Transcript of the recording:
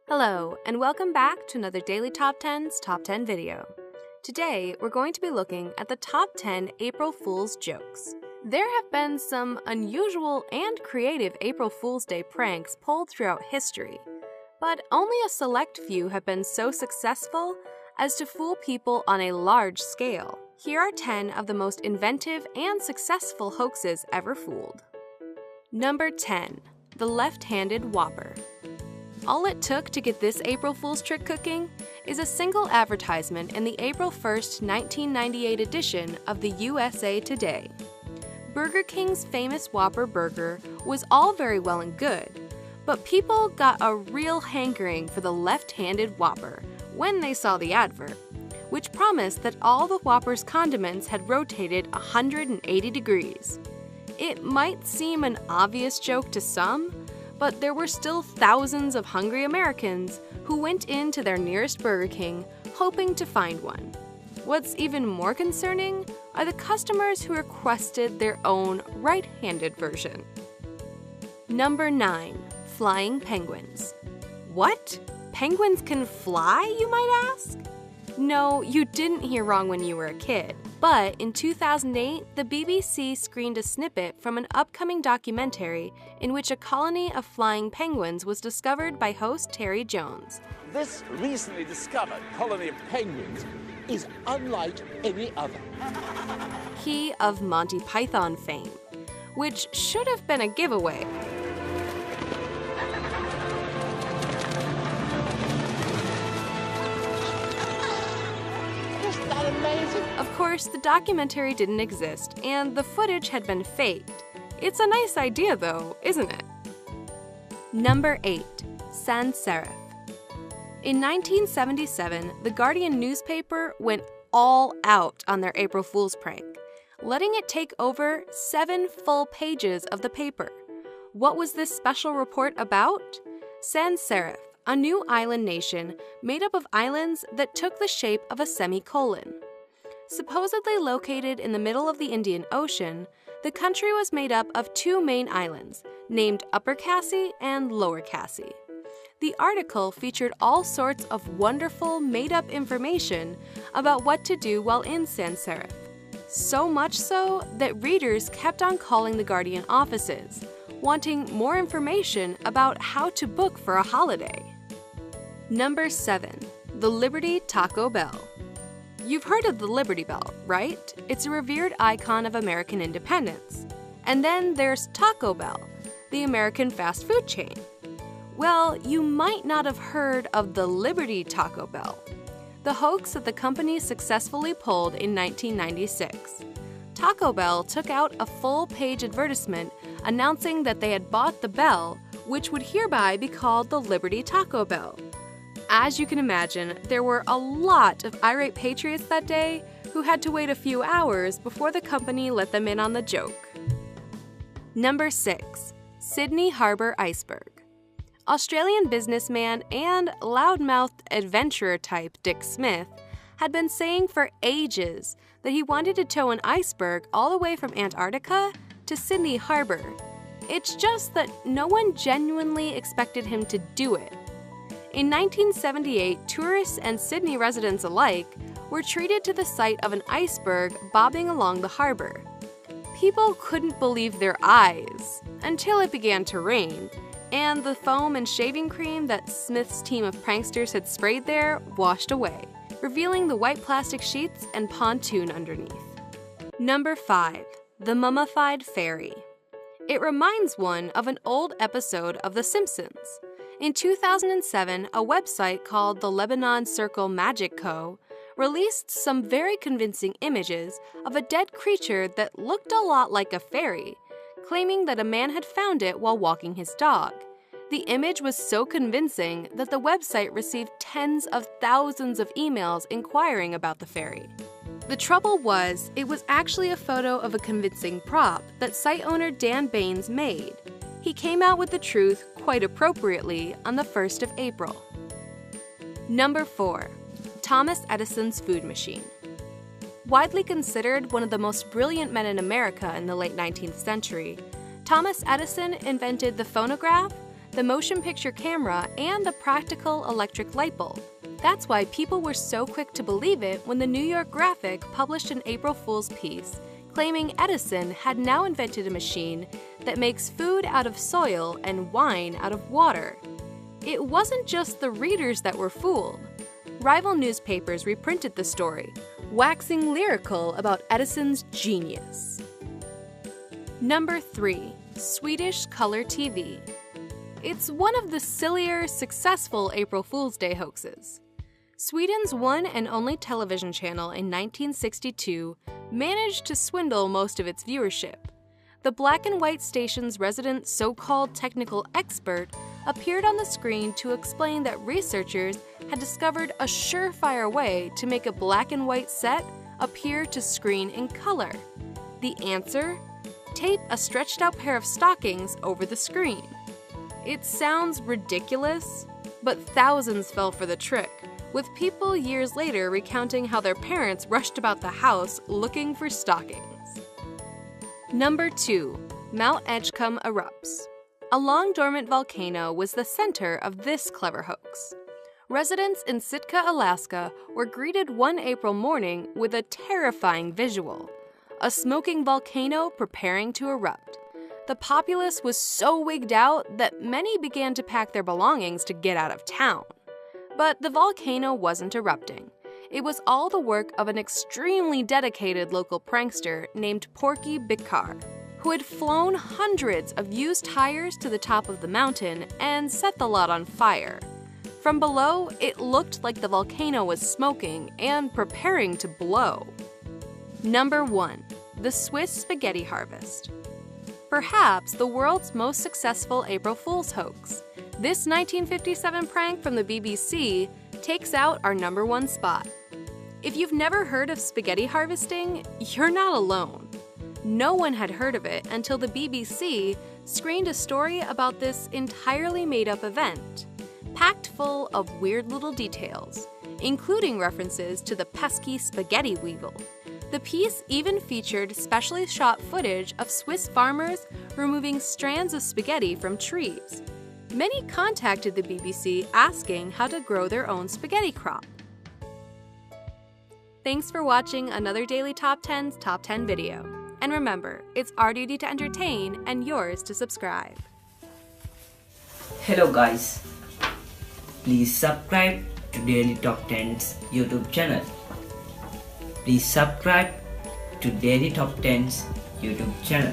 Hello, and welcome back to another Daily Top 10's Top 10 video. Today, we're going to be looking at the top 10 April Fool's jokes. There have been some unusual and creative April Fool's Day pranks pulled throughout history, but only a select few have been so successful as to fool people on a large scale. Here are 10 of the most inventive and successful hoaxes ever fooled. Number 10. The Lefthanded Whopper. All it took to get this April Fool's trick cooking is a single advertisement in the April 1st, 1998 edition of the USA Today. Burger King's famous Whopper burger was all very well and good, but people got a real hankering for the left-handed Whopper when they saw the advert, which promised that all the Whopper's condiments had rotated 180 degrees. It might seem an obvious joke to some, but there were still thousands of hungry Americans who went into their nearest Burger King hoping to find one. What's even more concerning are the customers who requested their own right-handed version. Number 9. Flying penguins. What? Penguins can fly, you might ask? No, you didn't hear wrong when you were a kid. But in 2008, the BBC screened a snippet from an upcoming documentary in which a colony of flying penguins was discovered by host Terry Jones. This recently discovered colony of penguins is unlike any other. He of Monty Python fame, which should have been a giveaway. Of course, the documentary didn't exist, and the footage had been faked. It's a nice idea though, isn't it? Number 8. Sans serif. In 1977, the Guardian newspaper went all out on their April Fool's prank, letting it take over 7 full pages of the paper. What was this special report about? Sans serif, a new island nation made up of islands that took the shape of a semicolon. Supposedly located in the middle of the Indian Ocean, the country was made up of 2 main islands, named Upper Cassie and Lower Cassie. The article featured all sorts of wonderful, made-up information about what to do while in sans serif. So much so that readers kept on calling the Guardian offices, wanting more information about how to book for a holiday. Number 7. The Liberty Taco Bell. You've heard of the Liberty Bell, right? It's a revered icon of American independence. And then there's Taco Bell, the American fast food chain. Well, you might not have heard of the Liberty Taco Bell, the hoax that the company successfully pulled in 1996. Taco Bell took out a full-page advertisement announcing that they had bought the bell, which would hereby be called the Liberty Taco Bell. As you can imagine, there were a lot of irate patriots that day who had to wait a few hours before the company let them in on the joke. Number 6. Sydney Harbour Iceberg. Australian businessman and loudmouthed adventurer type Dick Smith had been saying for ages that he wanted to tow an iceberg all the way from Antarctica to Sydney Harbour. It's just that no one genuinely expected him to do it. In 1978, tourists and Sydney residents alike were treated to the sight of an iceberg bobbing along the harbour. People couldn't believe their eyes until it began to rain, and the foam and shaving cream that Smith's team of pranksters had sprayed there washed away, revealing the white plastic sheets and pontoon underneath. Number 5. The Mummified Fairy. It reminds one of an old episode of The Simpsons. In 2007, a website called the Lebanon Circle Magic Co. released some very convincing images of a dead creature that looked a lot like a fairy, claiming that a man had found it while walking his dog. The image was so convincing that the website received tens of thousands of emails inquiring about the fairy. The trouble was, it was actually a photo of a convincing prop that site owner Dan Baines made. He came out with the truth, quite appropriately, on the 1st of April. Number 4. Thomas Edison's food machine. Widely considered one of the most brilliant men in America in the late 19th century, Thomas Edison invented the phonograph, the motion picture camera, and the practical electric light bulb. That's why people were so quick to believe it when the New York Graphic published an April Fool's piece claiming Edison had now invented a machine that makes food out of soil and wine out of water. It wasn't just the readers that were fooled. Rival newspapers reprinted the story, waxing lyrical about Edison's genius. Number 3. Swedish Color TV. It's one of the sillier, successful April Fool's Day hoaxes. Sweden's one and only television channel in 1962 managed to swindle most of its viewership. The black and white station's resident so-called technical expert appeared on the screen to explain that researchers had discovered a surefire way to make a black and white set appear to screen in color. The answer? Tape a stretched out pair of stockings over the screen. It sounds ridiculous, but thousands fell for the trick, with people years later recounting how their parents rushed about the house looking for stockings. Number 2. Mount Edgecumbe erupts. A long dormant volcano was the center of this clever hoax. Residents in Sitka, Alaska were greeted one April morning with a terrifying visual: a smoking volcano preparing to erupt. The populace was so wigged out that many began to pack their belongings to get out of town. But the volcano wasn't erupting. It was all the work of an extremely dedicated local prankster named Porky Bickar, who had flown hundreds of used tires to the top of the mountain and set the lot on fire. From below, it looked like the volcano was smoking and preparing to blow. Number 1. The Swiss Spaghetti Harvest. Perhaps the world's most successful April Fool's hoax. This 1957 prank from the BBC takes out our number 1 spot. If you've never heard of spaghetti harvesting, you're not alone. No one had heard of it until the BBC screened a story about this entirely made-up event, packed full of weird little details, including references to the pesky spaghetti weevil. The piece even featured specially shot footage of Swiss farmers removing strands of spaghetti from trees. Many contacted the BBC asking how to grow their own spaghetti crop. Thanks for watching another Daily Top 10's Top 10 video. And remember, it's our duty to entertain and yours to subscribe. Hello guys, please subscribe to Daily Top 10's YouTube channel. Please subscribe to Daily Top 10's YouTube channel.